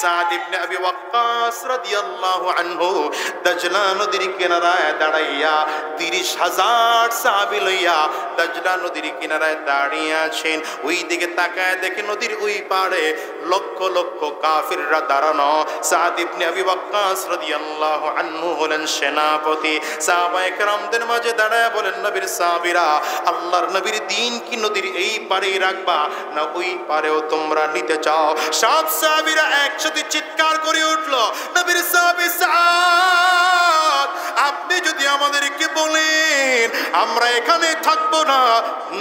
সাদ ইবনে আবি ওয়াক্কাস রাদিয়াল্লাহু আনহু দাজলা নদীর কিনারায় দাঁড়াইয়া 30,000 সাহাবী লইয়া দাজলা নদীর কিনারায় দাঁড়িয়ে আছেন। ওই দিকে তাকায় দেখে নদীর ওই পাড়ে লক্ষ লক্ষ কাফিররা দাঁড়ানো। সাদ ইবনে আবি ওয়াক্কাস রাদিয়াল্লাহু আনহু হলেন সেনাপতি। সাহাবায়ে কেরামদের মাঝে দাঁড়ায় বলেন, নবীর সাহাবীরা, আল্লাহর নবীর দ্বীন কি নদীর এই পাড়েই রাখবা না ওই পাড়েও তোমরা নিতে চাও? সব সাহাবীরা একসাথে চিৎকার করে উঠল, নবীর সাহাবী সাদ, আপনি যদি আমাদেরকে বলেন আমরা এখানে থাকবো না,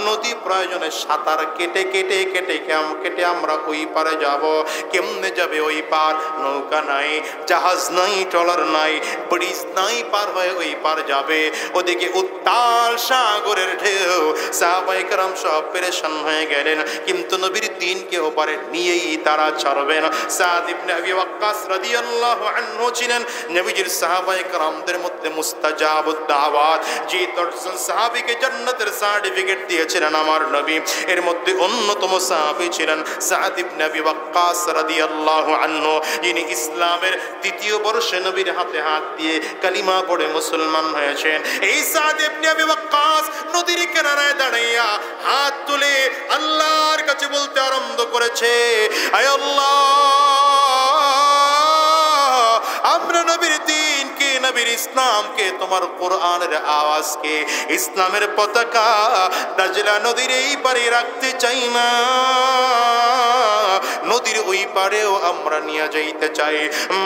নদী প্রয়োজনে সাঁতার কেটে কেটে কেটে কেটে আমরা ওই পারে যাব। কেমনে যাবে ওই পার? নৌকা নাই, জাহাজ নাই, ট্রলার নাই, ব্রিজ নাই, পার হয়ে ওই পার যাবে। ওদিকে উত্তাল সাগরের ঢেউ। সাহাবায়ে কেরাম সব পেরেশান হয়ে গেলেন, কিন্তু নবীর দ্বীনকে ওপারে নিয়েই তারা ছাড়বেন। সাদ ইবনে আবি ওয়াক্কাস রাদিয়াল্লাহু আনহু ছিলেন নবীজির সাহাবায়ে কেরামদের মধ্যে মুস্তাজাবুদ দাওয়াত, যে 10 জন সাহাবীকে জান্নাতের সার্টিফিকেট দিয়েছিলেন আমার নবী। এর মধ্যে অন্যতম সাহাবী ছিলেন সাদ ইবনে আবি ওয়াক্কাস রাদিয়াল্লাহু আনহু, যিনি ইসলামের 2য় বর্ষে নবীর হাতে হাত দিয়ে কালিমা পড়ে মুসলমান হয়েছেন। এই সাদ ইবনে আবি ওয়াক্কাস নদীর কিনারায় দাঁড়াইয়া হাত তুলে আল্লাহর কাছে বলতে আরম্ভ করেছে, আয় আল্লাহ, আমরা নবীর দ্বীনকে, নবীর ইসলামকে, তোমার কোরআনের আওয়াজকে, ইসলামের পতাকা দাজলা নদীর এই পারে রাখতে চাই না, নদীর ওই পারেও আমরা নিয়ে যাইতে চাই।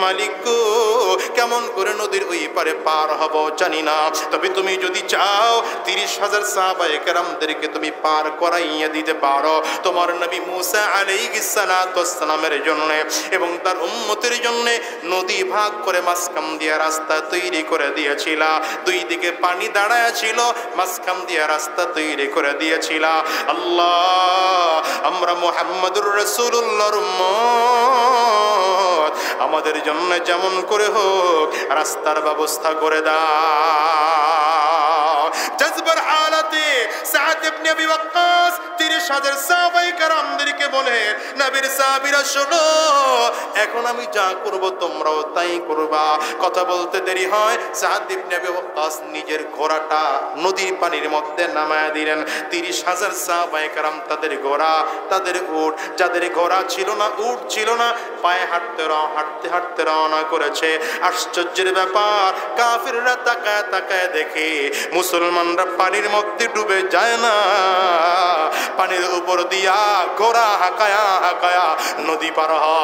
মালিক গো, কেমন করে নদীর ওই পারে পার হব জানি না, তবে তুমি যদি চাও 30,000 সাহাবায়ে কেরামদেরকে তুমি পার করাইয়া দিতে পারো। তোমার নবী মুসা আলাইহিস সালাতু ওয়াস সালামের জন্য এবং তার উম্মতের জন্য নদী ভাগ করে মাঝখান দিয়ে রাস্তা তৈরি করে দিয়েছিল। দুই দিকে পানি দাঁড়ায় ছিল, মাঝখান দিয়ে রাস্তা তৈরি করে দিয়েছিল। আল্লাহ, আমরা মুহাম্মদুর রাসূলুল্লাহর উম্মত, আমাদের জন্য যেমন করে হোক রাস্তার ব্যবস্থা করে দাও। জজবার হালাতে সাদ ইবনে আবি ওয়াক্কাস 30,000 সাহাবায়ে কেরামদেরকে বলে, নবীর সাহাবীরা শোনো, এখন আমি যা করব তোমরাও তাই করবা। কথা বলতে দেরি হয়, সাদ ইবনে আবি ওয়াক্কাস নিজের ঘোড়াটা নদীর পানির মধ্যে নামায়া দিলেন। 30,000 সাহাবায়ে কেরাম তাদের ঘোড়া, তাদের উট, যাদের ঘোড়া ছিল না, উট ছিল না, পায়ে হাঁটতে হাঁটতে রওনা করেছে। আশ্চর্যের ব্যাপার, কাফিররা তাকায় তাকায় দেখে মুসলমানরা পানির মধ্যে ডুবে যায় না, পানির উপর দিয়া ঘোড়া হাঁকায়া হাঁকায়া নদী পার হয়।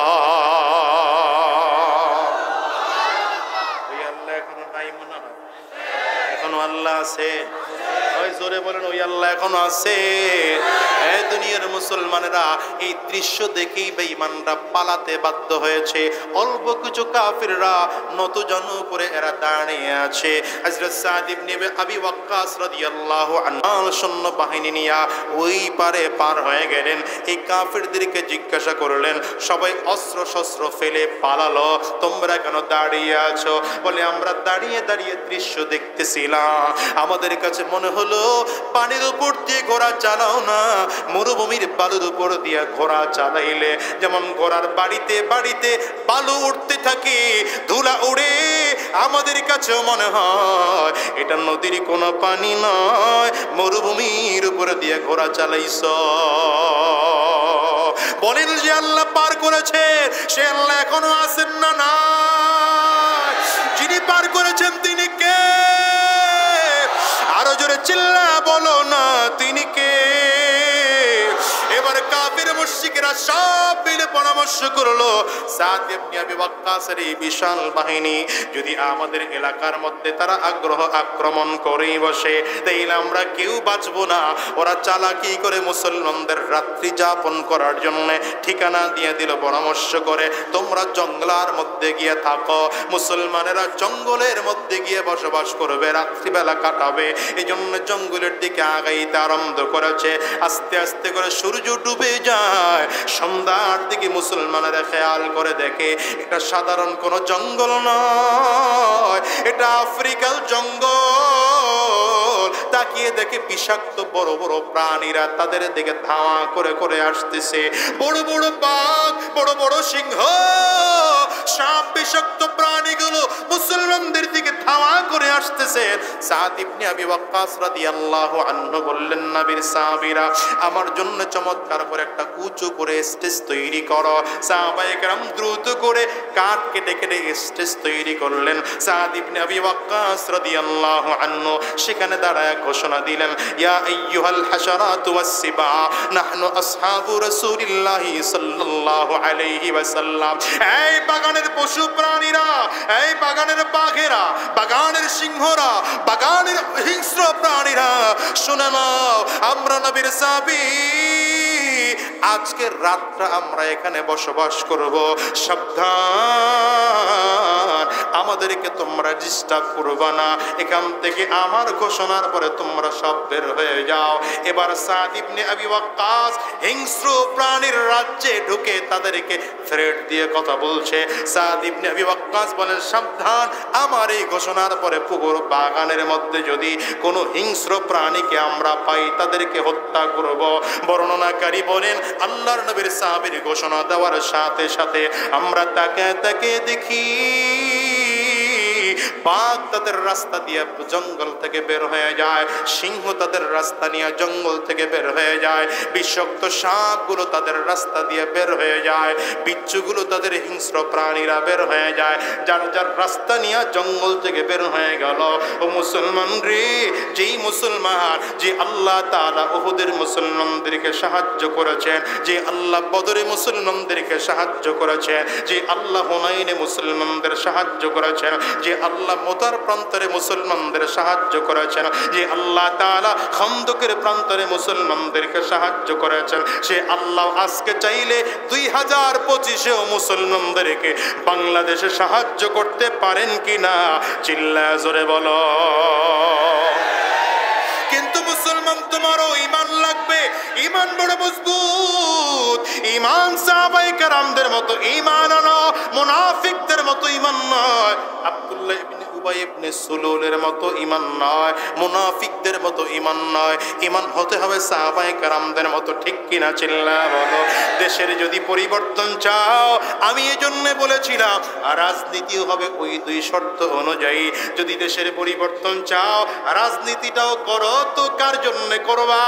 আল্লাহ এখনো নাই মনে হয়, এখনো আল্লাহ আছে। ওই জোরে বলেন, ওই আল্লাহ এখনো আছে। এই দুনিয়ার মুসলমানেরা এই দৃশ্য দেখেই বেঈমানরা পালাতে বাধ্য হয়েছে। অল্প কিছু কাফিররা নতজানু করে এরা দাঁড়িয়ে আছে। হযরত সাদ ইবনে আবি ওয়াক্কাস রাদিয়াল্লাহু আনহু সৈন্য বাহিনী নিয়ে ওই পারে পার হয়ে গেলেন। এই কাফিরদেরকে জিজ্ঞাসা করলেন, সবাই অস্ত্র শস্ত্র ফেলে পালালো, তোমরা কেন দাঁড়িয়ে আছো? বলে, আমরা দাঁড়িয়ে দাঁড়িয়ে দৃশ্য দেখতেছিলাম, আমাদের কাছে মনে হলো পানির উপর দিয়ে ঘোড়া চালাও না, মরুভূমির বালুর উপর দিয়ে ঘোড়া চালাইলে যেমন ঘোড়ার বাড়িতে বাড়িতে বালু উঠতে থাকে, ধুলা উড়ে, আমাদের কাছে মনে হয় এটা নদীর কোনো পানি নয়, মরুভূমির উপর দিয়ে ঘোড়া চালাইছ। বলেন যে আল্লাহ পার করেছে, সে আল্লাহ এখনো আছেন না? না, যিনি পার করেছেন তিনি কে? আরো জোরে চিল্লা বলো না, তিনি কে? এবার কাফির মুশরিকরা সব মিলে পরামর্শ করলো, সাদ ইবনে আবি ওয়াক্কাসের এই বিশাল বাহিনী যদি আমাদের এলাকার মধ্যে তারা আক্রমণ করেই বসে, তাইলে আমরা কেউ বাঁচবো না। ওরা চালাকি করে মুসলমানদের রাত্রি যাপন করার জন্য ঠিকানা দিয়ে দিল, পরামর্শ করে তোমরা জঙ্গলার মধ্যে গিয়ে থাকো। মুসলমানেরা জঙ্গলের মধ্যে গিয়ে বসবাস করবে, রাত্রিবেলা কাটাবে। এই জন্য জঙ্গলের দিকে আগাইতে আরম্ভ করেছে। আস্তে আস্তে করে সূর্য ডুবে যায়, সন্ধ্যার দিকে মুসলমানেরা খেয়াল করে দেখে এটা সাধারণ কোনো জঙ্গল নয়, এটা আফ্রিকার জঙ্গল। তাকিয়ে দেখে বিষাক্ত বড় বড় প্রাণীরা তাদের দিকে ধাওয়া করে করে আসতেছে। বড় বড় বাঘ, বড় বড় সিংহ বিষাক্ত প্রাণীগুলো মুসলমানদের দিকে ধাওয়া করে আসতেছে। সাদ ইবনে আবি ওয়াক্কাস রাদিয়াল্লাহু আনহু বললেন, নবীর সাহাবীরা আমার জন্য চমৎকার করে একটা উঁচু করে স্টেজ তৈরি করো। সাহাবায়ে কেরাম দ্রুত করে কাঠ কেটে কেটে স্টেজ তৈরি করলেন। সাদ ইবনে আবি ওয়াক্কাস রাদিয়াল্লাহু আনহু সেখানে দাঁড়ায় ঘোষণা দিলেন, ইয়া আইয়ুহাল হাশারাতু ওয়াস সিবা নাহনু আসহাবু রাসূলিল্লাহি সাল্লাল্লাহু আলাইহি ওয়াসাল্লাম। এই বাগানের পশু প্রাণীরা, এই বাগানের বাঘেরা, বাগানের সিংহরা, বাগানের হিংস্র প্রাণীরা, শুনে নাও, আমরা নবীর সাহাবী আজকের রাতটা আমরা এখানে বসবাস করব। সাবধান, আমাদেরকে তোমরা ডিস্টার্ব করবে না। এখান থেকে আমার ঘোষণার পরে তোমরা সব বের হয়ে যাও। এবার সাদ ইবনে আবি ওয়াক্কাস হিংস্র প্রাণীর রাজ্যে ঢুকে তাদেরকে থ্রেট দিয়ে কথা বলছে। সাদ ইবনে আবি ওয়াক্কাস বলেন, সাবধান, আমার এই ঘোষণার পরে পুকুর বাগানের মধ্যে যদি কোনো হিংস্র প্রাণীকে আমরা পাই তাদেরকে হত্যা করব। বর্ণনাকারী বলেন, আল্লাহর নবীর সাহাবীর ঘোষণা দেওয়ার সাথে সাথে আমরা তাকে তাকে দেখি বাঘ তাদের রাস্তা দিয়ে জঙ্গল থেকে বের হয়ে যায়, সিংহ তাদের রাস্তা নিয়ে জঙ্গল থেকে বের হয়ে যায়, বিষাক্ত সাপগুলো তাদের রাস্তা দিয়ে বের হয়ে যায়, বিচ্ছুগুলো তাদের হিংস্র প্রাণীরা বের হয়ে যায়, যার যার রাস্তা নিয়ে জঙ্গল থেকে বের হয়ে গেল। ও মুসলমান রে, যেই মুসলমান, যে আল্লাহ তাআলা উহুদের মুসলমানদেরকে সাহায্য করেছেন, যে আল্লাহ বদরে মুসলমানদেরকে সাহায্য করেছেন, যে আল্লাহ হুনাইনে মুসলমানদের সাহায্য করেছেন, যে আল্লাহ মোতার প্রান্তরে মুসলমানদের সাহায্য করেছেন, যে আল্লাহ তাআলা খন্দকের প্রান্তরে মুসলমানদেরকে সাহায্য করেছেন, সে আল্লাহ আজকে চাইলে 2025-এও মুসলমানদেরকে বাংলাদেশে সাহায্য করতে পারেন কিনা? চিল্লায়া জোরে বলো। কিন্তু মুসলমান, তোমারও ঈমান লাগবে, ঈমান বড় মজবুত। ঈমান সাহাবায়ে কেরামদের মতো ঈমান আনো, মুনাফিকদের মতো ঈমান নয়। আব্দুল্লাহ ইবনে উবাই ইবনে সুলুলের মতো ঈমান নয়, মুনাফিকদের মতো ঈমান নয়। ঈমান হতে হবে সাহাবায়ে কেরামদের মতো। ঠিক কিনা? চিল্লায়া বলো। দেশের যদি পরিবর্তন চাও, আমি এজন্য বলেছিলাম রাজনীতিও হবে ওই দুই শর্ত অনুযায়ী। যদি দেশের পরিবর্তন চাও, রাজনীতিটাও করো, তো কার জন্য করবা?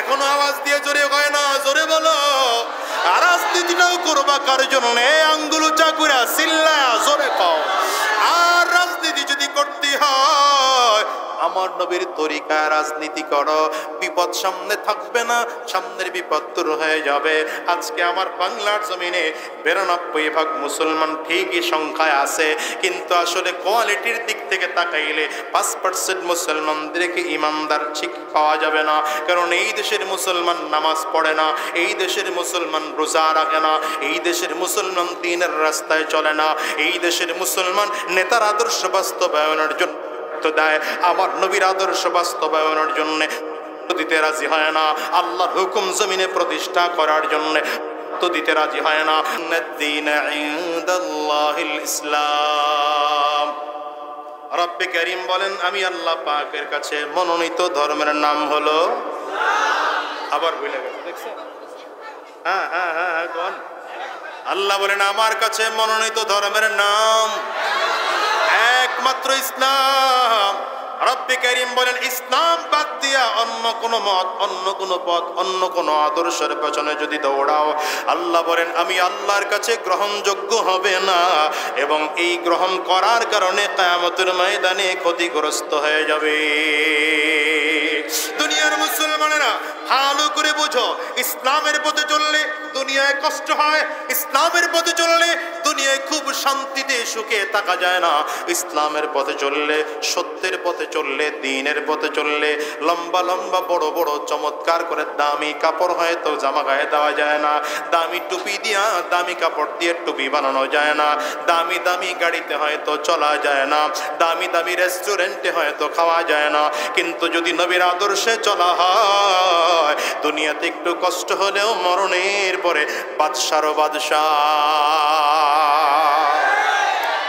এখনো আওয়াজ দিয়ে জোরে হয় না, জোরে বলো। রাজনীতিটাও করবা কার জন্য? আঙ্গুল চাকুরা চিল্লা জোরে কও। আর রাজনীতি যদি করতে হয়, আমার নবীর তরিকায় রাজনীতি করো, বিপদ সামনে থাকবে না, সামনের বিপদ দূর হয়ে যাবে। আজকে আমার বাংলার জমিনে 92% মুসলমান ঠিকই সংখ্যায় আছে, কিন্তু আসলে কোয়ালিটির দিক থেকে তাকাইলে 5% মুসলমানদেরকে ইমানদার ঠিক পাওয়া যাবে না। কারণ এই দেশের মুসলমান নামাজ পড়ে না, এই দেশের মুসলমান রোজা রাখে না, এই দেশের মুসলমান দ্বীনের রাস্তায় চলে না, এই দেশের মুসলমান নেতার আদর্শ বাস্তবায়নের জন্য দেয়, আমার নবীর আদর্শ বাস্তবায়নের জন্য দিতে রাজি হয় না, আল্লাহর হুকুম জমিনে প্রতিষ্ঠা করার জন্য দিতে রাজি হয় না। ইসলাম। রব্বে কারীম বলেন, আমি আল্লাহ পাকের কাছে মনোনীত ধর্মের নাম হলো। আবার ভুলে গেছে, দেখছেন? হ্যাঁ হ্যাঁ হ্যাঁ হ্যাঁ, কোন? আল্লাহ বলেন, আমার কাছে মনোনীত ধর্মের নাম একমাত্র ইসলাম। রব্বে কারীম বলেন, ইসলাম বাদ দিয়া অন্য কোন মত, অন্য কোন পথ, অন্য কোন আদর্শের পেছনে যদি দৌড়াও, আল্লাহ বলেন আমি আল্লাহর কাছে গ্রহণযোগ্য হবে না, এবং এই গ্রহণ করার কারণে কিয়ামতের ময়দানে ক্ষতিগ্রস্ত হয়ে যাবে। দুনিয়ার মুসলমানেরা ভালো করে বুঝো, ইসলামের পথে চললে দুনিয়ায় কষ্ট হয়, ইসলামের পথে চললে দুনিয়ায় খুব শান্তিতে সুখে থাকা যায় না। ইসলামের পথে চললে, সত্যের পথে চললে, দ্বীনের পথে চললে লম্বা লম্বা বড় বড় চমৎকার করে দামি কাপড় হয়তো জামা গায়ে দেওয়া যায় না, দামি টুপি দিয়া, দামি কাপড় দিয়ে টুপি বানানো যায় না, দামি দামি গাড়িতে হয়তো চলা যায় না, দামি দামি রেস্টুরেন্টে হয়তো খাওয়া যায় না। কিন্তু যদি নবীর আদর্শে চলা হয়, দুনিয়াতে একটু কষ্ট হলেও মরণের পরে বাদশারও বাদশাহ।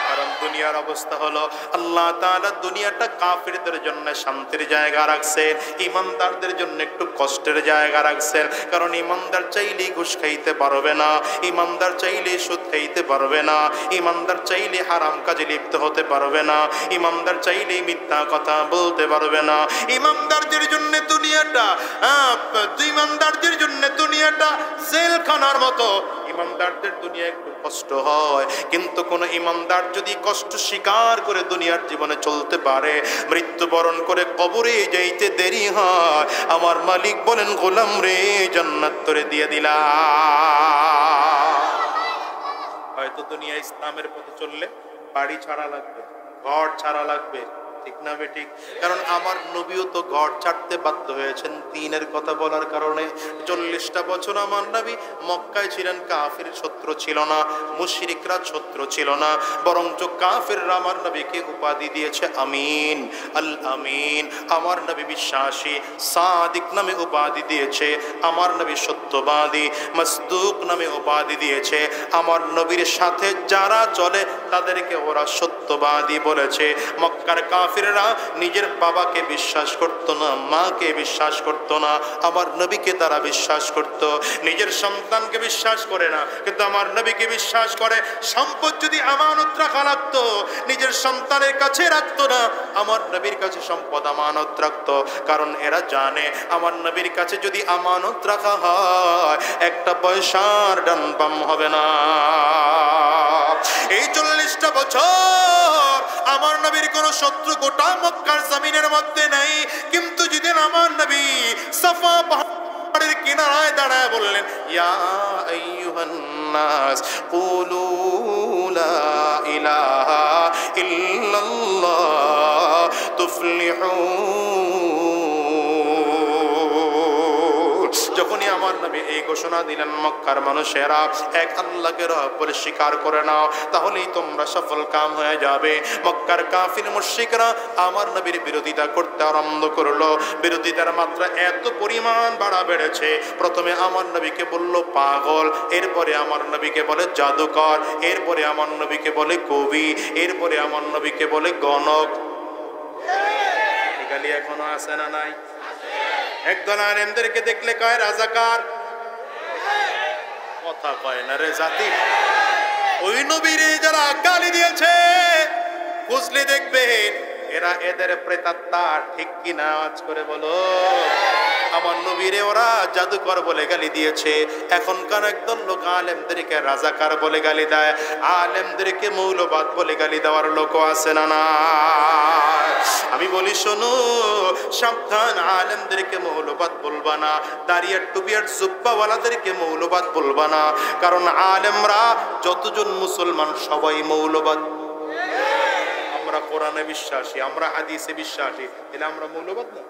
কারণ দুনিয়ার অবস্থা হলো, আল্লাহ তাআলা দুনিয়াটা কাফিরদের জন্য শান্তির জায়গা রাখছেন, ইমানদারদের জন্য একটু কষ্টের জায়গা রাখছেন। কারণ ইমানদার চাইলেই ঘুষ খাইতে পারবে না, ইমানদার চাইলে সুদ খাইতে পারবে না, ইমানদার চাইলে হারাম কাজে লিপ্ত হতে পারবে না, ইমানদার চাইলে মিথ্যা কথা বলতে পারবে না। ইমানদারদের জন্য দুনিয়াটা ইমানদারদের জন্য দুনিয়াটা জেলখানার মতো। ইমানদারদের দুনিয়া একটু কষ্ট হয়, কিন্তু কোন ইমানদার যদি কষ্ট স্বীকার করে দুনিয়ার জীবনে চলতে পারে, মৃত্যুবরণ করে কবরে যাইতে দেরি হয়, আমার মালিক বলেন গোলাম রে জান্নাত তোরে দিয়ে দিলাম। হয়তো দুনিয়া ইসলামের পথে চললে বাড়ি ছাড়া লাগবে, ঘর ছাড়া লাগবে, ঠিক না বেঠিক? কারণ আমার নবীও তো ঘর ছাড়তে বাধ্য হয়েছেন দ্বীনের কথা বলার কারণে। 40টা বছর আমার নবী মক্কায় ছিলেন, কাফির শত্রু ছিল না, মুশরিকরা শত্রু ছিল না, বরঞ্চ কাফিররা আমার নবীকে উপাধি দিয়েছে আমিন, আল আমিন। আমার নবী বিশ্বাসী, সাদিক নামে উপাধি দিয়েছে। আমার নবী সত্যবাদী, মাসদুক নামে উপাধি দিয়েছে। আমার নবীর সাথে যারা চলে তাদেরকে ওরা সত্যবাদী বলেছে। মক্কার কাফিররা নিজের বাবাকে বিশ্বাস করত না, মাকে বিশ্বাস করত না, আমার নবীকে তারা বিশ্বাস করত। নিজের সন্তানকে বিশ্বাস করে না, কিন্তু আমার নবীকে বিশ্বাস করে। সম্পদ যদি আমানত রাখা লাগতো, নিজের সন্তানের কাছে রাখতো না, আমার নবীর কাছে সম্পদ আমানত রাখতো। কারণ এরা জানে আমার নবীর কাছে যদি আমানত রাখা হয়, একটা পয়সার ডান বাম হবে না। এই 40টা বছর আমার নবীর কোন শত্রু গোটা মক্কার জমিনের মধ্যে নাই। কিন্তু যেদিন আমার নবী সাফা পাহাড়ের কিনারায় দাঁড়ায় বললেন, ইয়া আইয়ুহান নাস কুলু লা ইলাহা ইল্লাল্লাহ তুফলিহুন। যখনই আমার নবী এই ঘোষণা দিলেন, মক্কার মানুষেরা এক আল্লাহকে রব বলে স্বীকার করে নাও, তাহলেই তোমরা সফল কাম হয়ে যাবে। মক্কার কাফির মুশরিকরা আমার নবীর বিরোধিতা করতে আরম্ভ করলো। বিরোধিতার মাত্রা এত পরিমাণ বাড়া বেড়েছে, প্রথমে আমার নবীকে বলল পাগল, এরপরে আমার নবীকে বলে জাদুকর, এরপরে আমার নবীকে বলে কবি, এরপরে আমার নবীকে বলে গণক। গালি এখনো আছে না নাই? একদল আলেমদেরকে দেখলে কয় রাজাকার, কথা কয় না রে জাতি। ওই নবীরে যারা গালি দিয়েছে বুঝলে দেখবেন এরা এদের প্রেতাত্মা, ঠিক কি না? আজ করে বলো। আমার নবীরে ওরা জাদুকর বলে গালি দিয়েছে। এখনকার একদল লোক আলেমদেরকে রাজাকার বলে গালি দেয়, আলেমদেরকে মৌলবাদ বলে গালি দেওয়ার লোক আছে না না? আমি বলি শোনো, সাবধান, আলেমদেরকে মৌলবাদ বলবা না, দাড়িয়ার টুপিয়ার জুব্বাওয়ালাদেরকে মৌলবাদ বলবা না। কারণ আলেমরা যতজন মুসলমান সবাই মৌলবাদ। আমরা কোরআনে বিশ্বাসী, আমরা হাদিসে বিশ্বাসী, তাহলে আমরা মৌলবাদ না?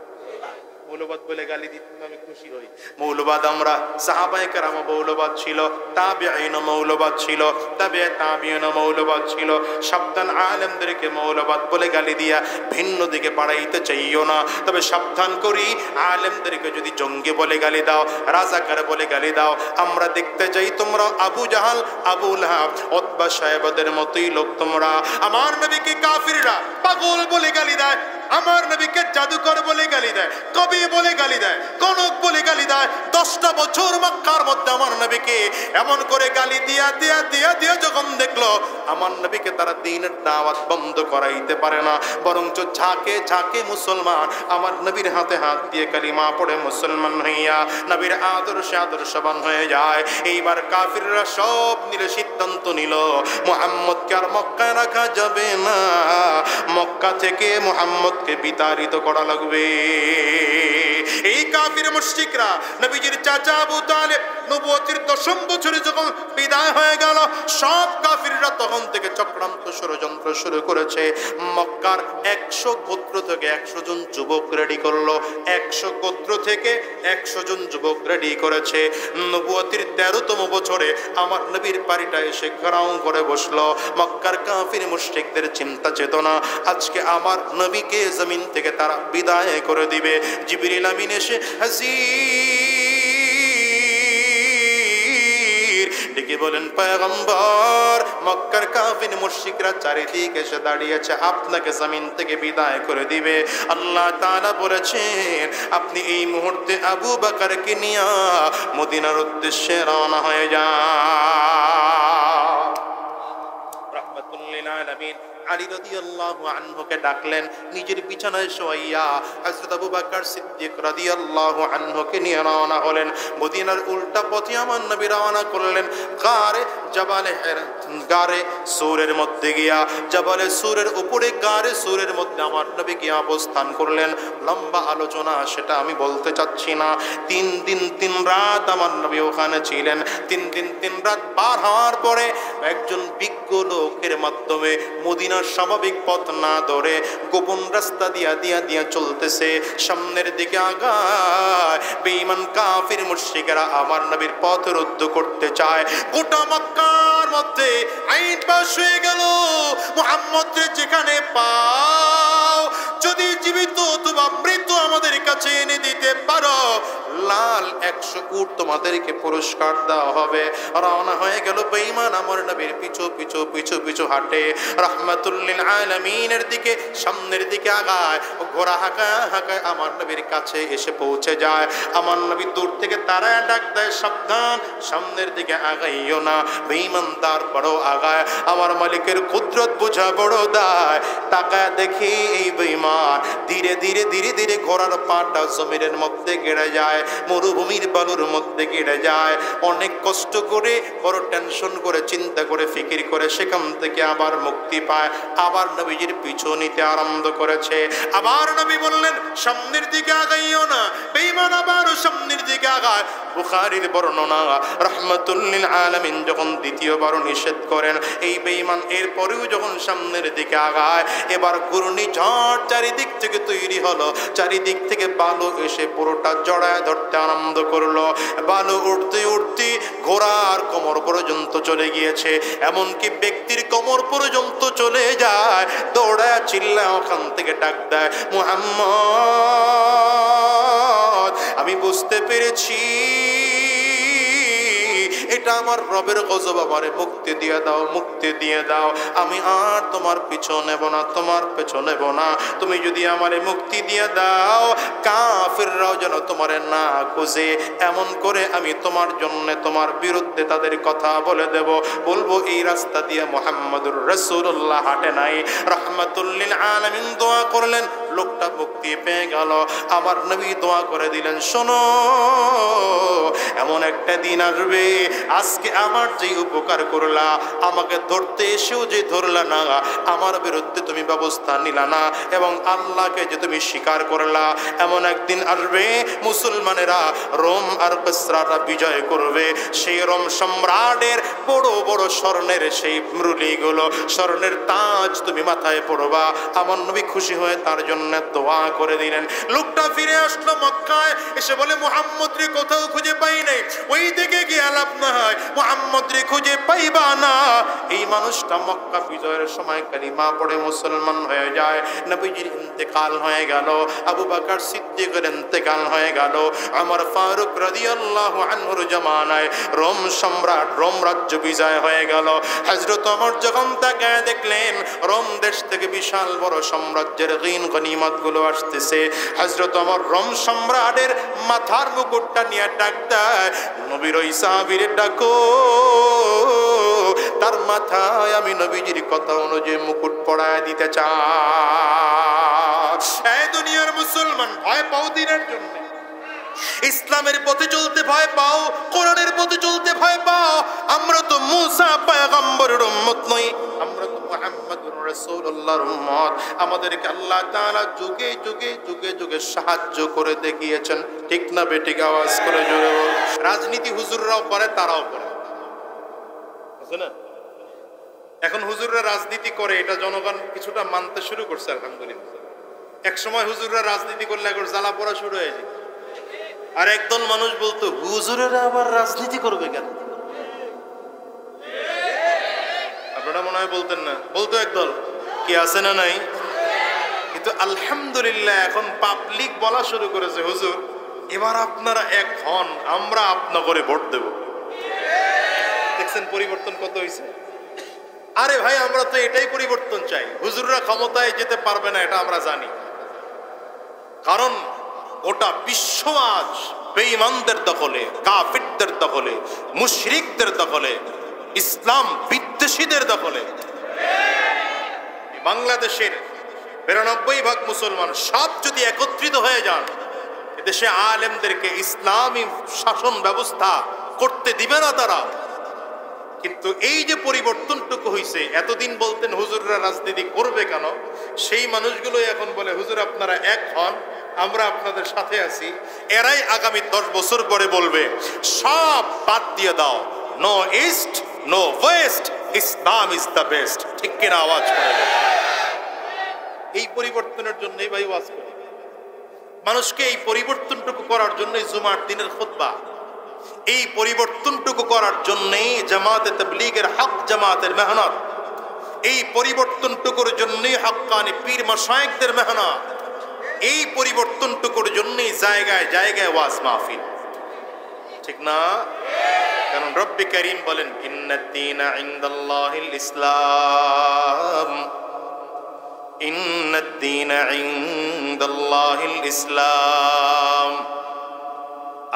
মৌলবাদ বলে গালি দিতে আমি খুশি হই। মৌলবাদ আমরা, সাহাবায়ে কেরাম মৌলবাদ ছিল, তাবেঈন মৌলবাদ ছিল, তাবেঈন মৌলবাদ ছিল। সাবধান, আলেমদেরকে মৌলবাদ বলে গালি দিয়া ভিন্ন দিকে বাড়াইতে চাইও না। তবে সাবধান করি, আলেমদেরকে যদি জঙ্গি বলে গালি দাও, রাজাকার বলে গালি দাও, আমরা দেখতে যাই তোমরা আবু জাহাল, আবু লাহাব, উতবা সাহেবদের মতোই লোক তোমরা। আমার নবীকে কাফিররা পাগল বলে গালি দেয়, আমার নবীকে জাদুকর বলে গালি দেয়, কবি বলে গালি দেয়, গণক বলে গালি দেয়। 10টা বছর মক্কার মধ্যে আমার নবীকে এমন করে গালি দিয়া দিয়া দিয়া দিয়া যখন দেখলো আমার নবীকে তারা দ্বীনের দাওয়াত বন্ধ করাইতে পারে না, বরঞ্চ ঝাঁকে ঝাঁকে মুসলমান আমার নবীর হাতে হাত দিয়ে কালিমা পড়ে মুসলমান হইয়া নবীর আদর্শে আদর্শবান হয়ে যায়। এইবার কাফিররা সব মিলে সিদ্ধান্ত নিল, মুহাম্মদকে আর মক্কায় রাখা যাবে না, মক্কা থেকে মুহাম্মদকে বিতাড়িত করা লাগবে। এই কাফির মুশরিকরা নবীজির চাচা আবু তালেব নবুয়তির 10ম বছরে যখন বিদায় হয়ে গেল, সব কাফিররা তখন থেকে চক্রান্ত ষড়যন্ত্র শুরু করেছে। মক্কার 100 গোত্র থেকে 100 জন যুবক রেডি করলো, 100 গোত্র থেকে 100 জন যুবক রেডি করেছে। নবুয়তির 13তম বছরে আমার নবীর বাড়িটা এসে ঘেরাও করে বসলো। মক্কার কাফির মুশরিকদের চিন্তা চেতনা, আজকে আমার নবীকে জমিন থেকে তারা বিদায় করে দিবে। জিবরিল আমিন এসে হাজির ডেকে বলেন, পয়গম্বর মক্কার কাফির মুশরিকরা চারিদিকে এসে দাঁড়িয়েছে, আপনাকে জমিন থেকে বিদায় করে দিবে। আল্লাহ তাআলা বলেছেন আপনি এই মুহূর্তে আবু বকরকে নিয়ে মদিনার উদ্দেশ্যে রওনা হয়ে যান। রাহমাতুল লিল আলামিন আলী রাদিয়াল্লাহু আনহুকে ডাকলেন, নিজের বিছানায় শোয়াইয়া হযরত আবু বকর সিদ্দিক রাদিয়াল্লাহু আনহুকে নিয়ে রওনা হলেন। মদিনার উল্টা পথে আমার নবী রওনা করলেন গারে সূরের মধ্যে গিয়া, জাবালে সূরের উপরে গারে সূরের মধ্যে আমার নবী গিয়া অবস্থান করলেন। লম্বা আলোচনা, সেটা আমি বলতে চাচ্ছি না। 3 দিন 3 রাত আমার নবী ওখানে ছিলেন। 3 দিন 3 রাত পার হওয়ার পরে একজন বিজ্ঞ লোকের মাধ্যমে মদিনার স্বাভাবিক পথ না ধরে গোপন রাস্তা দিয়া চলতেছে, সামনের দিকে আগায়। বেঈমান কাফির মুশরিকেরা আমার নবীর পথ রুদ্ধ করতে চায়। গোটা মক্কার মধ্যে আইন পাশ হয়ে গেল, মুহাম্মদকে যেখানে পাও যদি জীবিত অথবা মৃত আমাদের কাছে এনে দিতে পারো, লাল 100 উট তোমাদেরকে পুরস্কার দেওয়া হবে। রওনা হয়ে গেল বেঈমান আমার নবীর পিছু পিছু পিছু পিছু হাঁটে রাহমাতুল লিল আলামিনের দিকে, সামনের দিকে আগায়। ঘোড়া হাঁকায় হাঁকায় আমার নবীর কাছে এসে পৌঁছে যায়। আমার নবী দূর থেকে তারায় ডাক দেয়, সাবধান, সামনের দিকে আগাইও না। বেঈমান তারপরও আগায়। আমার মালিকের কুদরত বোঝা বড় দায়। তাকায় দেখি এই বেঈমান ধীরে ধীরে ধীরে ধীরে ঘোড়ার পাটা জমিনের মধ্যে গেড়ে যায়, মরুভূমির বালুর মধ্যে গেড়ে যায়। অনেক কষ্ট করে, বড় টেনশন করে, চিন্তা করে, ফিকির করে সেখান থেকে আবার মুক্তি পায়। আবার নবীজির পিছু নিতে আরম্ভ করেছে। আবার নবী বললেন সামনের দিকে আগাইও না। বেঈমান আবারও সামনের দিকে আগায়। বুখারীর বর্ণনা, রাহমাতুল লিল আলামিন যখন দ্বিতীয়বার নিষেধ করেন, এই বেঈমান এরপরেও যখন সামনের দিকে আগায়, এবার ঘূর্ণিঝড় চারিদিক থেকে তৈরি হলো। চারিদিক থেকে বালু এসে পুরোটা জড়ায় ধরতে আরম্ভ করলো। বালু উঠতে উঠতে ঘোড়ার কোমর পর্যন্ত চলে গিয়েছে, এমনকি ব্যক্তির কোমর পর্যন্ত চলে যায়। দৌড়ায় চিল্লায় ওখান থেকে ডাক দেয়, মুহাম্মদ আমি বুঝতে পেরেছি এটা আমার রবের গজব, আমারে মুক্তি দিয়ে দাও, মুক্তি দিয়ে দাও। আমি আর তোমার পিছু নেব না, তোমার পেছু নেব না। তুমি যদি আমারে মুক্তি দিয়ে দাও, কাফিররাও যেন তোমারে না খুঁজে। এমন করে আমি তোমার জন্য, তোমার বিরুদ্ধে তাদের কথা বলে দেব। বলবো এই রাস্তা দিয়ে মুহাম্মদুর রাসূলুল্লাহ হাঁটে নাই। রাহমাতুল লিল আলামিন দোয়া করলেন, লোকটা মুক্তি পেয়ে গেল। আমার নবী দোয়া করে দিলেন, শোনো এমন একটা দিন আসবে, আজকে আমার যে উপকার করলা, আমাকে ধরতে এসেও যে ধরলা না, আমার বিরুদ্ধে তুমি ব্যবস্থা নিলা না, এবং আল্লাহকে যে তুমি স্বীকার করলা, এমন একদিন আসবে মুসলমানেরা রোম আর কিসরাটা বিজয় করবে। সেই রোম সম্রাটের বড় বড় স্বর্ণের সেই মুরুলিগুলো, স্বর্ণের তাজ তুমি মাথায় পড়বা। আমার নবী খুশি হয়ে তার জন্য দোয়া করে দিলেন। লোকটা ফিরে আসলো মক্কায়, এসে বলে মুহাম্মদ রে কোথাও খুঁজে পাই নাই। ওই দিকে গিয়ে লাভ না হয়, মুহাম্মদ রে খুঁজে পাইবা না। এই মানুষটা মক্কা বিজয়ের সময় কালিমা পড়ে মুসলমান হয়ে যায়। নবীজির ইন্তেকাল হয়ে গেল, আবু বকর সিদ্দিকের ইন্তেকাল হয়ে গেল, ওমর ফারুক রাদিয়াল্লাহু আনহুর জামানায় রোম সম্রাট, রোম রাজ্য বিজয় হয়ে গেল। হযরত ওমর যখন তাকায় দেখলেন রোম দেশ থেকে বিশাল বড় সাম্রাজ্যের গনিমতগুলো আসতেছে, হযরত ওমর রোম সম্রাটের মাথার মুকুটটা নিয়ে ডাক দেয়, নবীর ওই সাহাবীরে ডাকো, তার মাথায় আমি নবীজির কথা অনুযায়ী মুকুট পরায় দিতে চাই। এই দুনিয়ার মুসলমান ভয় পাও দিনের জন্য, ইসলামের পথে চলতে ভয় পাও, কোরআনের পথে চলতে ভয় পাও। আমরা তো মুসা পয়গম্বরের উম্মত নই, আমরা তো মুহাম্মদুর রাসূলুল্লাহর উম্মত। আমাদেরকে আল্লাহ তাআলা যুগে যুগে যুগে যুগে সাহায্য করে দেখিয়েছেন, ঠিক না বেঠিক? আওয়াজ করে জোরে বল। রাজনীতি হুজুররাও করে, তারাও করে, আছে না? এখন হুজুররা রাজনীতি করে, এটা জনগণ কিছুটা মানতে শুরু করছে আলহামদুলিল্লাহ। এক সময় হুজুররা রাজনীতি করলে এখন জ্বালা পোড়া শুরু হয়ে যায়। আর একদল মানুষ বলতো হুজুরেরা আবার রাজনীতি করবে কেন? আপনারা মনে হয় বলতেন না, বলতো একদল, কি আছে না নাই? কিন্তু আলহামদুলিল্লাহ এখন পাবলিক বলা শুরু করেছে, হুজুর এবার আপনারা এক হন, আমরা আপনা করে ভোট দেব। দেখছেন পরিবর্তন কত হয়েছে? আরে ভাই, আমরা তো এটাই পরিবর্তন চাই। হুজুররা ক্ষমতায় যেতে পারবে না, এটা আমরা জানি, কারণ গোটা বিশ্ব আজ বেঈমানদের দখলে, কাফিরদের দখলে, মুশরিকদের দখলে, ইসলাম বিদ্বেষীদের দখলে। বাংলাদেশের ৯২% মুসলমান সব যদি একত্রিত হয়ে যান, দেশে আলেমদেরকে ইসলামী শাসন ব্যবস্থা করতে দিবে না তারা। কিন্তু এই যে পরিবর্তনটুকু হয়েছে, এতদিন বলতেন হুজুররা রাজনীতি করবে কেন, সেই মানুষগুলো এখন বলে হুজুর আপনারা এক হন, আমরা আপনাদের সাথে আছি। এরাই আগামী 10 বছর পরে বলবে সব বাদ দিয়ে দাও, no east no west, Islam is the best. ঠিক কিনা? আওয়াজ করে। এই পরিবর্তনের জন্যই ভাই ওয়াজ করি, মানুষকে এই পরিবর্তনটুকু করার জন্যই জুমার দিনের খুতবা, এই পরিবর্তনটুকু করার জন্যই জামাতে তাবলীগের হক জামাতের মেহনত, এই পরিবর্তনটুকুর জন্যই হক্কানি পীর মাশায়েখদের মেহনত, এই পরিবর্তনটুকুর জন্যই জায়গায় জায়গায় ওয়াজ মাহফিল। ঠিক না? কারণ রব্বি কারীম বলেন ইন্নাদ-দীনা ইনদাল্লাহিল ইসলাম, ইন্নাদ-দীনা ইনদাল্লাহিল ইসলাম।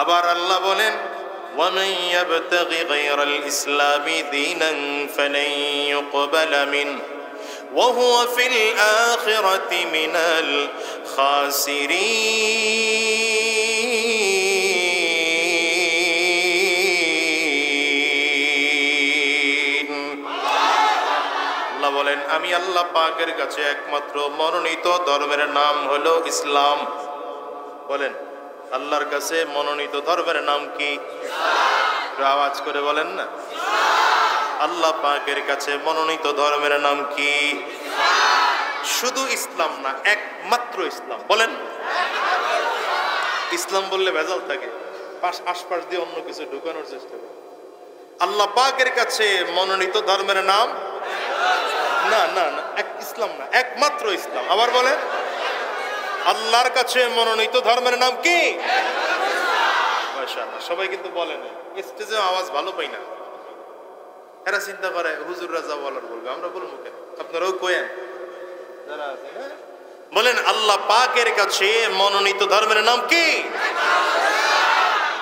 আবার আল্লাহ বলেন ومن يبتغ غير الإسلام دينا فلن يقبل منه وهو في الآخرة من الخاسرين। আল্লাহ বলেন আমি আল্লাহ পাকের কাছে একমাত্র মনোনীত ধর্মের নাম হলো ইসলাম। বলেন আল্লাহর কাছে মনোনীত ধর্মের নাম কি? আওয়াজ করে বলেন না। আল্লাহ পাকের কাছে মনোনীত ধর্মের নাম কি? শুধু ইসলাম না, একমাত্র ইসলাম। বলেন ইসলাম বললে ভেজাল থাকে, আশপাশ দিয়ে অন্য কিছু ঢুকানোর চেষ্টা করে। আল্লাহ পাকের কাছে মনোনীত ধর্মের নাম না না না, ইসলাম না, একমাত্র ইসলাম। আবার বলেন আল্লাহর কাছে মনোনীত ধর্মের নাম কি? মাশাআল্লাহ, সবাই কিন্তু বলেন, স্টেজে আওয়াজ ভালো পাই না। এরা চিন্তা করে হুজুররা যা বলার বলবে, আমরা বলবো কেন? আপনারাও কোয়েন যারা আছে না, বলেন আল্লাহ পাকের কাছে মনোনীত ধর্মের নাম কি?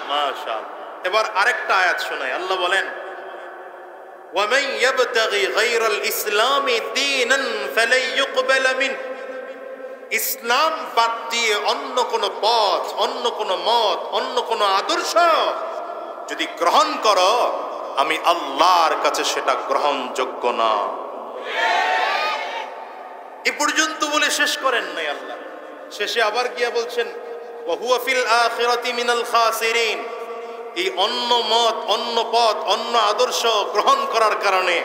মাশাআল্লাহ। এবার আরেকটা আয়াত শোনাই। আল্লাহ বলেন ওয়ামান ইয়াবতাগি গায়রাল ইসলামি দীনান ফালাই ইউকবাল মিন। ইসলাম বাদ দিয়ে অন্য কোন পথ, অন্য কোন মত, অন্য কোন আদর্শ যদি গ্রহণ করো, আমি আল্লাহর কাছে সেটা গ্রহণযোগ্য না। এ পর্যন্ত বলে শেষ করেন নাই আল্লাহ, শেষে আবার গিয়া বলছেন ওয়া হুয়া ফিল আখিরাতি মিনাল খাসিরিন। এই অন্য মত, অন্য পথ, অন্য আদর্শ গ্রহণ করার কারণে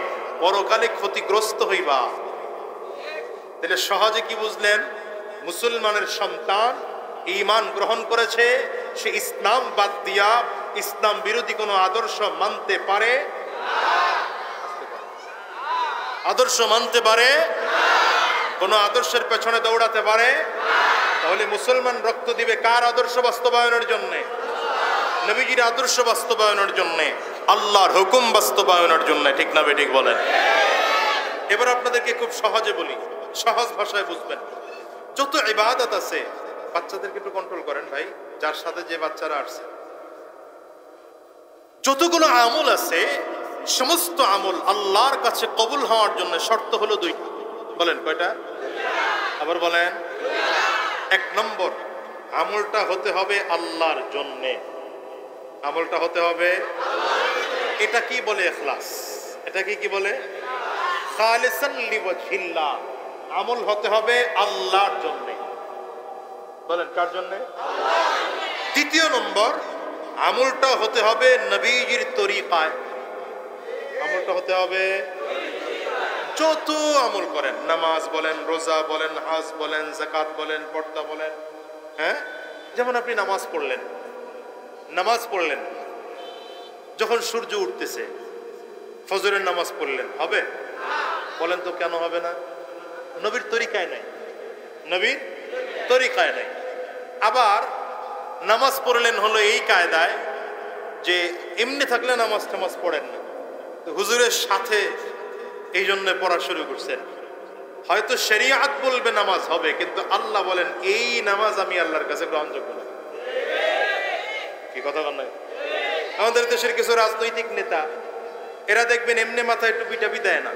পরকালে ক্ষতিগ্রস্ত হইবা। তাহলে সহজে কি বুঝলেন? মুসলমানের সন্তান ঈমান গ্রহণ করেছে, সে ইসলাম বাদ দিয়া ইসলাম বিরোধী কোনো আদর্শ মানতে পারে? আদর্শ মানতে পারে? কোন আদর্শের পেছনে দৌড়াতে পারে? তাহলে মুসলমান রক্ত দিবে কার আদর্শ বাস্তবায়নের জন্য? নবীজির আদর্শ বাস্তবায়নের জন্য, আল্লাহর হুকুম বাস্তবায়নের জন্য। ঠিক না বেঠিক বলেন? এবার আপনাদেরকে খুব সহজে বলি, সহজ ভাষায় বুঝবেন। যত ইবাদত আছে, বাচ্চাদেরকে একটু কন্ট্রোল করেন ভাই, যার সাথে যে বাচ্চারা আসছে, যতগুলো আমল আছে সমস্ত আমল আল্লাহর কাছে কবুল হওয়ার জন্য শর্ত হলো দুইটা। বলেন কয়টা? আবার বলেন। 1 নম্বর, আমলটা হতে হবে আল্লাহর জন্য। আমলটা হতে হবে, এটা কি বলে? ইখলাস। এটা কি বলে? খালিসান লিওয়াজহিল্লাহ। আমল হতে হবে আল্লাহর জন্য। বলেন কার জন্য? দ্বিতীয় নম্বর, আমলটা হতে হবে নবীজির তরিকায়। আমলটা হতে হবে, যত আমল করেন, নামাজ বলেন, রোজা বলেন, হজ বলেন, যাকাত বলেন, পর্দা বলেন, হ্যাঁ, যেমন আপনি নামাজ পড়লেন, যখন সূর্য উঠতেছে ফজরের নামাজ পড়লেন, হবে? বলেন তো কেন হবে না? নবীর তরিকায় নাই, নবীর তরিকায় নাই। আবার নামাজ পড়লেন হলো এই কায়দায় যে এমনি থাকলে নামাজ পড়েন না, তো হুজুরের সাথে এই জন্য পড়া শুরু করছেন। হয়তো শরিয়াত বলবে নামাজ হবে, কিন্তু আল্লাহ বলেন এই নামাজ আমি আল্লাহর কাছে গ্রহণযোগ্য না। কি কথা বল? আমাদের দেশের কিছু রাজনৈতিক নেতা, এরা দেখবেন এমনি মাথায় টুপি টাপি দেয় না,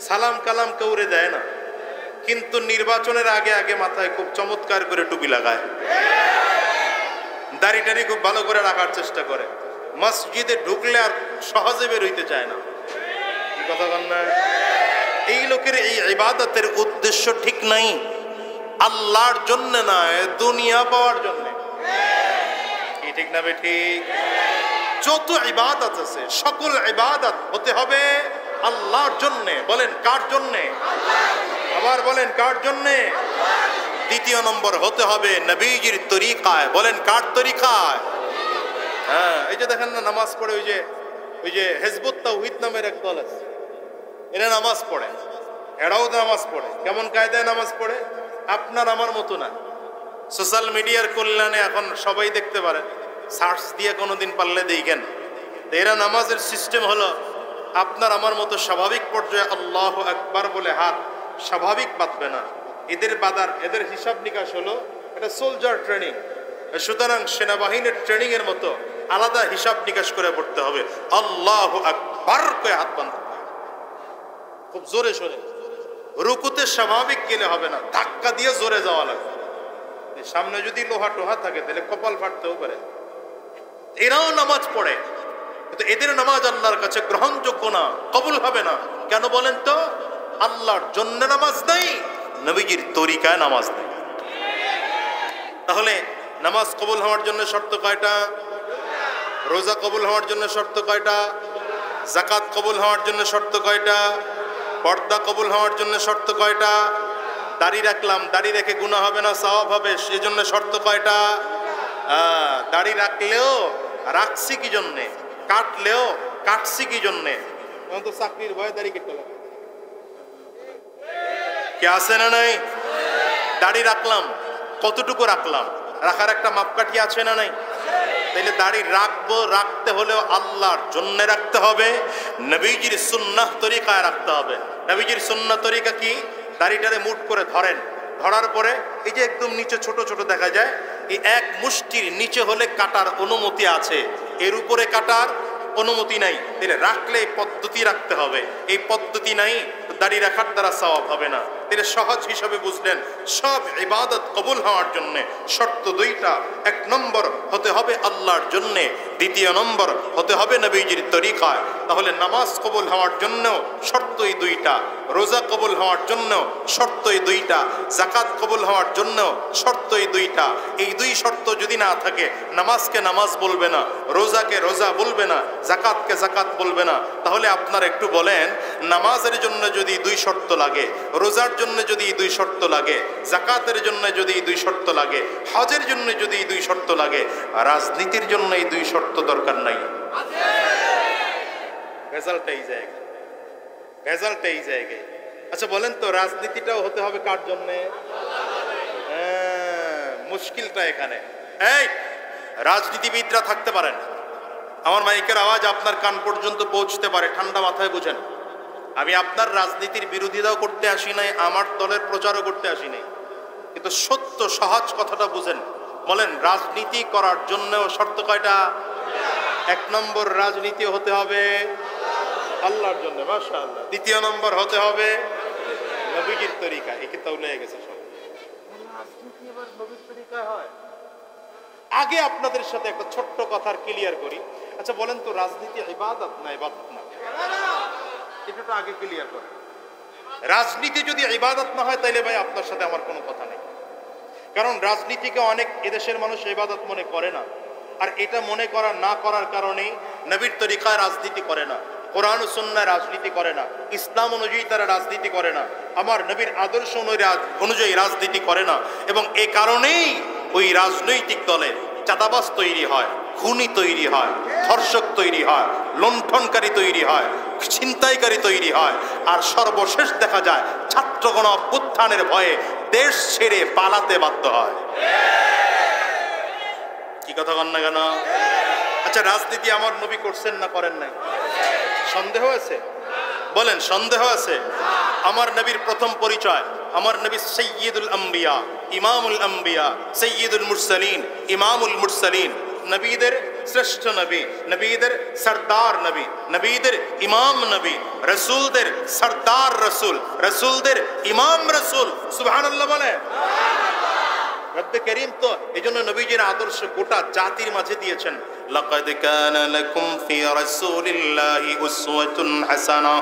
সালাম কালাম কৌরে দেয় না, কিন্তু নির্বাচনের আগে আগে মাথায় খুব চমৎকার করে টুপি লাগায়, দাড়ি টাড়ি খুব ভালো করে রাখার চেষ্টা করে, মসজিদে ঢুকলে আর সহজে বের হইতে চায় না। কি কথা বল না? এই লোকের এই ইবাদতের উদ্দেশ্য ঠিক নাই, আল্লাহর জন্য নয়, দুনিয়া পাওয়ার জন্য। কি ঠিক না ঠিক? যত ইবাদত আছে সকল ইবাদত হতে হবে আল্লাহর জন্য। বলেন কার জন্য? আবার বলেন কার জন্য? দ্বিতীয় নম্বর হতে হবে নবীজির তরিকায়। বলেন কার তরিকায়? হ্যাঁ, এই যে দেখেন না নামাজ পড়ে, ওই যে হিজবুত তাওহীদ নামের এক দল আছে, এরা নামাজ পড়ে, এরাও নামাজ পড়ে। কেমন কায়দায় নামাজ পড়ে? আপনার আমার মতো না। সোশ্যাল মিডিয়ার কল্যাণে এখন সবাই দেখতে পারে, সার্চ দিয়ে কোনোদিন পারলে দেখেন। এরা নামাজের সিস্টেম হলো আপনার আমার মতো স্বাভাবিক পর্যায়ে আল্লাহু আকবার বলে হাত স্বাভাবিক বাঁধবে না। এদের হিসাব নিকাশ হলো এটা সোলজার ট্রেনিং, সুতরাং সেনাবাহিনীর ট্রেনিং এর মতো আলাদা হিসাব নিকাশ করে পড়তে হবে। আল্লাহু আকবার করে হাত বাঁধতে হবে, খুব জোরে সোরে। রুকুতে স্বাভাবিক গেলে হবে না, ধাক্কা দিয়ে জোরে যাওয়া লাগবে। সামনে যদি লোহা টোহা থাকে তাহলে কপাল ফাটতেও পারে। এরাও নামাজ পড়ে, কিন্তু এদের নামাজ আল্লাহর কাছে গ্রহণযোগ্য না, কবুল হবে না। কেন বলেন তো? আল্লাহর জন্য নামাজ নাই, নবীজির তরিকায় নামাজ নেই। তাহলে নামাজ কবুল হওয়ার জন্য শর্ত কয়টা? রোজা কবুল হওয়ার জন্য শর্ত কয়টা? যাকাত কবুল হওয়ার জন্য শর্ত কয়টা? পর্দা কবুল হওয়ার জন্য শর্ত কয়টা? দাড়ি রাখলাম, দাড়ি রেখে গুনাহ হবে না, সওয়াব হবে, সেজন্য শর্ত কয়টা? দাড়ি রাখলেও রাখছি কি জন্যে, কাটলেও কাটছি কি জন্যে? তো চাকরির ভয়ে দাড়ি কেটে লাগে, কে আছে না নাই? দাড়ি রাখলাম, কতটুকু রাখলাম? রাখার একটা মাপকাঠি আছে না নাই? তাইলে দাড়ি রাখবো, রাখতে হলেও আল্লাহর জন্য রাখতে হবে, নবীজির সুন্নাহ তরিকায় রাখতে হবে। নবীজির সুন্নাহ তরিকা কি? দাড়িটারে মুঠ করে ধরেন, ধরার পরে এই যে একদম নিচে ছোট ছোট দেখা যায়, এই এক মুষ্টির নিচে হলে কাটার অনুমতি আছে, এর উপরে কাটার অনুমতি নাই। তাহলে রাখলে এই পদ্ধতি রাখতে হবে, এই পদ্ধতি নাই, দাড়ি রাখার দ্বারা সওয়াব হবে না। তাহলে সহজ হিসাবে বুঝলেন, সব ইবাদত কবুল হওয়ার জন্য শর্ত দুইটা। এক নম্বর হতে হবে আল্লাহর জন্যে, দ্বিতীয় নম্বর হতে হবে নবীজির তরিকায়। তাহলে নামাজ কবুল হওয়ার জন্য শর্তই দুইটা, রোজা কবুল হওয়ার জন্য শর্তই দুইটা, যাকাত কবুল হওয়ার জন্য শর্তই দুইটা। এই দুই শর্ত যদি না থাকে, নামাজকে নামাজ বলবে না, রোজাকে রোজা বলবে না, যাকাতকে যাকাত বলবে না। তাহলে আপনারা একটু বলেন, নামাজের জন্য যদি দুই শর্ত লাগে, রোজার জন্য যদি দুই শর্ত লাগে, যাকাতের জন্য যদি দুই শর্ত লাগে, হজের জন্য যদি দুই শর্ত লাগে, রাজনীতির জন্য এই দুই শর্ত দরকার নাই? রেজাল্ট এই জায়গায়, রেজাল্ট এই জায়গায়। আচ্ছা বলেন তো, রাজনীতিটাও হতে হবে কার জন্য? মুশকিলটা এখানে। এই রাজনীতিবিদরা থাকতে পারেন, আমার মাইকের আওয়াজ আপনার কান পর্যন্ত পৌঁছতে পারে, ঠান্ডা মাথায় বুঝেন। আমি আপনার রাজনীতির বিরোধিতাও করতে আসি নাই, আমার দলের প্রচারও করতে আসি নাই, কিন্তু সত্য সহজ কথাটা বুঝেন। বলেন, রাজনীতি করার জন্যও শর্ত কয়টা? এক নম্বর, রাজনীতি হতে হবে আল্লাহর জন্য, মাশাআল্লাহ। দ্বিতীয় নম্বর হতে হবে নবীজির তরিকা। এই কি তাহলে হয়ে গেছে সব? রাজনীতি এবার নবীর তরিকায় হয়। আগে আপনাদের সাথে একটা ছোট্ট কথা ক্লিয়ার করি। আচ্ছা বলেন তো, রাজনীতি ইবাদত না ইবাদত না? এটা তো আগে ক্লিয়ার করে। রাজনীতি যদি ইবাদত না হয়, তাইলে ভাই আপনার সাথে আমার কোনো কথা নেই। কারণ রাজনীতিকে অনেক এদেশের মানুষ ইবাদত মনে করে না, আর এটা মনে করা না করার কারণেই নবীর তরিকায় রাজনীতি করে না, কোরআন ও সুন্নাহয় রাজনীতি করে না, ইসলাম অনুযায়ী তারা রাজনীতি করে না, আমার নবীর আদর্শ অনুযায়ী রাজনীতি করে না। এবং এই কারণেই ওই রাজনৈতিক দলে চাঁদাবাজ তৈরি হয়, খুনি তৈরি হয়, ধর্ষক তৈরি হয়, লুণ্ঠনকারী তৈরি হয়, ছিনতাইকারী তৈরি হয়, আর সর্বশেষ দেখা যায় ছাত্রগণ অভ্যুত্থানের ভয়ে দেশ ছেড়ে পালাতে বাধ্য হয়। কি কথা বল না কেন? আচ্ছা, রাজনীতি আমার নবী করছেন না করেন নাই? সন্দেহ আছে? বলেন সন্দেহ আছে? আমার নবীর প্রথম পরিচয়, আমার নবী সাইয়্যিদুল আম্বিয়া, ইমামুল আম্বিয়া, সাইয়্যিদুল মুরসালিন, ইমামুল মুরসালিন, নবীদের শ্রেষ্ঠ নবী, নবীদের সরদার নবী, নবীদের ইমাম নবী, রসুলদের সরদার রসুল, রসুলদের ইমাম রসুল। সুবহানাল্লাহ বলে। রব্বে করিম তো এজন্য নবীজির আদর্শ গোটা জাতির মাঝে দিয়েছেন। লাকাদ কানা লাকুম ফি রাসূলিল্লাহি উসওয়াতুন হাসানা,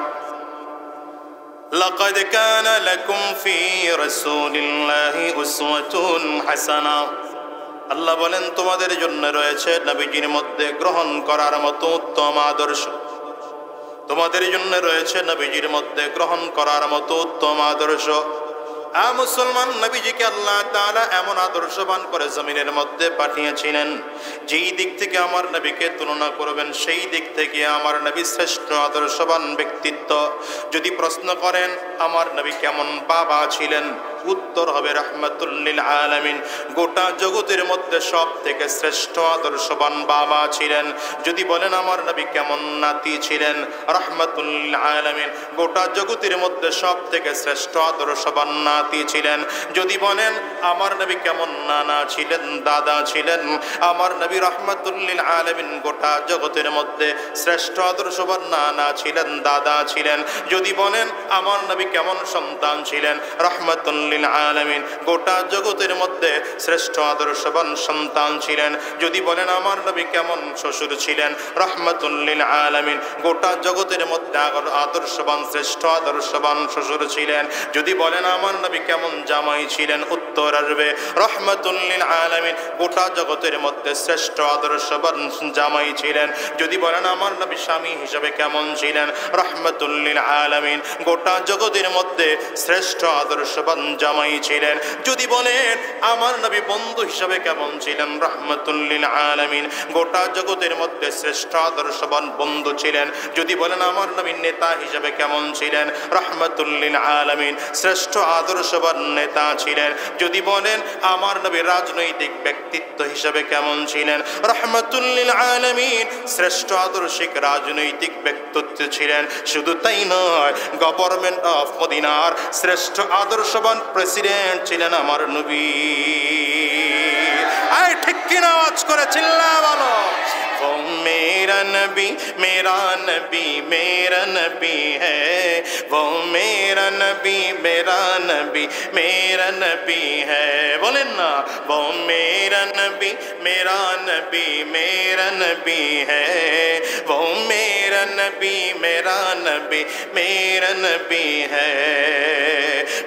লাকাদ কানা লাকুম ফি রাসূলিল্লাহি উসওয়াতুন হাসানা। আল্লাহ বলেন তোমাদের জন্য রয়েছে নবীজির মধ্যে গ্রহণ করার মতো উত্তম আদর্শ, তোমাদের জন্য রয়েছে নবীজির মধ্যে গ্রহণ করার মতো উত্তম আদর্শ। মুসলমান, নবীজিকে আল্লাহ তাআলা এমন আদর্শবান করে জমিনের মধ্যে পাঠিয়েছিলেন, যেই দিক থেকে আমার নবীকে তুলনা করবেন সেই দিক থেকে আমার নবী শ্রেষ্ঠ আদর্শবান ব্যক্তিত্ব। যদি প্রশ্ন করেন আমার নবী কেমন বাবা ছিলেন, উত্তর হবে রাহমাতুল লিল আলামিন। গোটা জগতের মধ্যে সব থেকে শ্রেষ্ঠ আদর্শবান বাবা ছিলেন। যদি বলেন আমার নবী কেমন নাতি ছিলেন, রাহমাতুল লিল আলামিন। গোটা জগতের মধ্যে সব থেকে শ্রেষ্ঠ আদর্শবান নাতি ছিলেন। যদি বলেন আমার নবী কেমন নানা ছিলেন, দাদা ছিলেন, আমার নবী রাহমাতুল লিল আলামিন গোটা জগতের মধ্যে শ্রেষ্ঠ আদর্শবান নানা ছিলেন, দাদা ছিলেন। যদি বলেন আমার নবী কেমন সন্তান ছিলেন, রাহমাতুল লিল আলামিন গোটা জগতের মধ্যে শ্রেষ্ঠ আদর্শবান সন্তান ছিলেন। যদি বলেন আমার নবী কেমন শ্বশুর ছিলেন, রাহমাতুল লিল আলামিন গোটা জগতের মধ্যে আদর্শবান শ্রেষ্ঠ আদর্শবান শ্বশুর ছিলেন। যদি বলেন আমার নবী কেমন জামাই ছিলেন, উত্তর আসবে রাহমাতুল লিল আলামিন গোটা জগতের মধ্যে শ্রেষ্ঠ আদর্শবান জামাই ছিলেন। যদি বলেন আমার নবী স্বামী হিসেবে কেমন ছিলেন, রাহমাতুল লিল আলামিন গোটা জগতের মধ্যে শ্রেষ্ঠ আদর্শবান জামাই ছিলেন। যদি বলেন আমার নবী বন্ধু হিসেবে কেমন ছিলেন, রাহমাতুল লিল আলামিন গোটা জগতের মধ্যে শ্রেষ্ঠ আদর্শবান বন্ধু ছিলেন। যদি বলেন আমার নবী নেতা হিসেবে কেমন ছিলেন, রাহমাতুল লিল আলামিন শ্রেষ্ঠ আদর্শবান নেতা ছিলেন। যদি বলেন আমার নবী রাজনৈতিক ব্যক্তিত্ব হিসেবে কেমন ছিলেন, রাহমাতুল লিল আলামিন শ্রেষ্ঠ আদর্শিক রাজনৈতিক ব্যক্তিত্ব ছিলেন। শুধু তাই নয়, গভর্নমেন্ট অফ মদিনার শ্রেষ্ঠ আদর্শবান প্রেসিডেন্ট ছিলেন আমার নবী। আয় ঠিক কিনা আওয়াজ করে চিল্লা বলো। वो मेरा नबी मेरा नबी मेरा नबी है, वो मेरा नबी मेरा नबी मेरा नबी है। बोलें ना, वो मेरा नबी मेरा नबी मेरा नबी है, वो मेरा नबी मेरा नबी मेरा नबी है।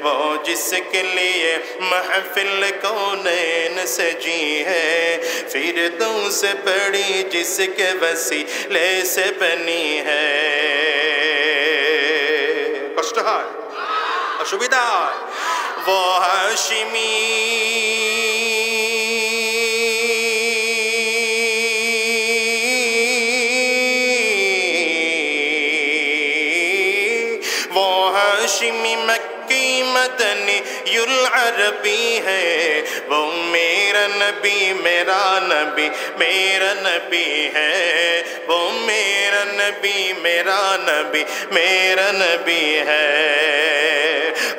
वो जिसके लिए महफिल कौनैन सजी है, फिरदौस से बड़ी जिसके वसीले से बनी है। कष्ट है, असुविधा है। वो हाशिमी वो हाशिमी मक्की मदनी युल अरबी है, वो मेरा नबी मेरा नबी मेरा नबी है, वो मेरा नबी मेरा नबी मेरा नबी है।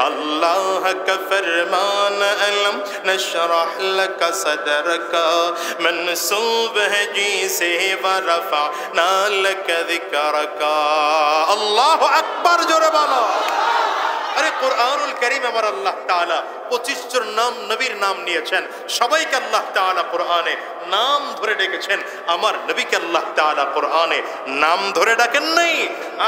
अल्लाह का फरमान अलम नशरह लक सदरक, मनसूब है जी से वरफा नालक ज़िक्रक। अल्लाहु अकबर जोरे बोलो। अरे कुरआनुल करीम আমার আল্লাহ তাআলা 25 জন নাম নবীর নাম নিয়েছেন। সবাইকে আল্লাহ তাআলা কোরআনে নাম ধরে ডেকেছেন। আমার নবীকে আল্লাহ তাআলা কোরআনে নাম ধরে ডাকেন নাই।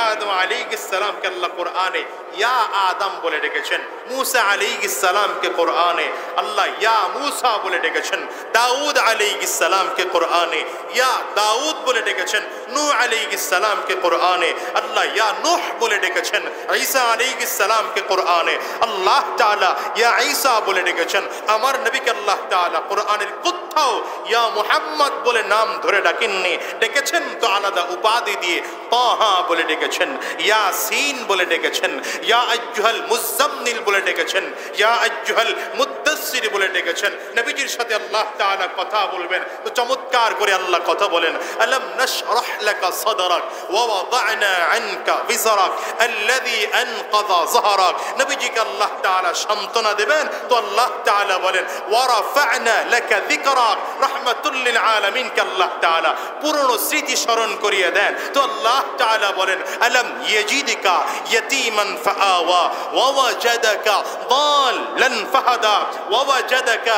আদম আলাইহিস সালামকে আল্লাহ কোরআনে ইয়া আদম বলে ডেকেছেন। মুসা আলাইহিস সালামকে কোরআনে আল্লাহ ইয়া মুসা বলে ডেকেছেন। দাউদ আলাইহিস সালামকে কোরআনে ইয়া দাউদ বলে ডেকেছেন। নূহ আলাইহিস সালামকে কোরআনে আল্লাহ ইয়া নূহ বলে ডেকেছেন। ঈসা আলাইহিস সালামকে কোরআনে আল্লাহ তাআলা ইয়া ঈসা বলে ডেকেছেন। আমার নবীকে আল্লাহ তাআলা কোরআনের কোথাও ইয়া মুহাম্মদ বলে নাম ধরে ডাকেননি। ডেকেছেন তো আলাদা উপাধি দিয়ে, তাহা বলে ডেকেছেন, ইয়াসিন বলে ডেকেছেন, ইয়া আইয়ুহাল মুজাম্মিল বলে ডেকেছেন, ইয়া আইয়ুহাল মুদ্দাসসির নাসির বলে ডেকেছেন। নবীজির সাথে আল্লাহ তাআলা কথা বলবেন, তো চমৎকার করে আল্লাহ কথা বলেন, আলাম নাশরাহ লাকা সাদরাক ওয়া ওয়াদা'না আনকা বিসরাক আল্লাযী আনকাযা যাহরাক। নবীজিকে আল্লাহ তাআলা সান্ত্বনা দেবেন, তো আল্লাহ তাআলা বলেন ওয়া রাফা'না লাকা যিকরাক, রাহমাতুল লিল আলামিনকে আল্লাহ তাআলা পুরনো স্মৃতি স্মরণ করিয়ে দেন, তো আল্লাহ তাআলা বলেন আলাম ইয়াজিদকা ইয়াতীমান ফাআওয়া ওয়া ওয়াজাদাকা দাল্লান ফাহাদা ওয়া ওয়াজাদাকা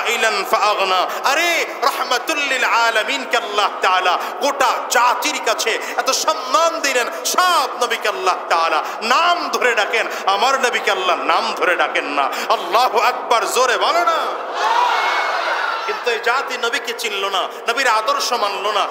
আইলান ফাআগনা। আরে রাহমাতুল লিল আলামিনকে আল্লাহ তাআলা গোটা জাতির কাছে এত সম্মান দিলেন, সব নবীকে আল্লাহ তাআলা নাম ধরে ডাকেন, আমার নবীকে আল্লাহ নাম ধরে ডাকেন না। আল্লাহু আকবার, জোরে বলো না। কিন্তু এই জাতি নবীকে চিনল না, নবীর আদর্শ মানল না।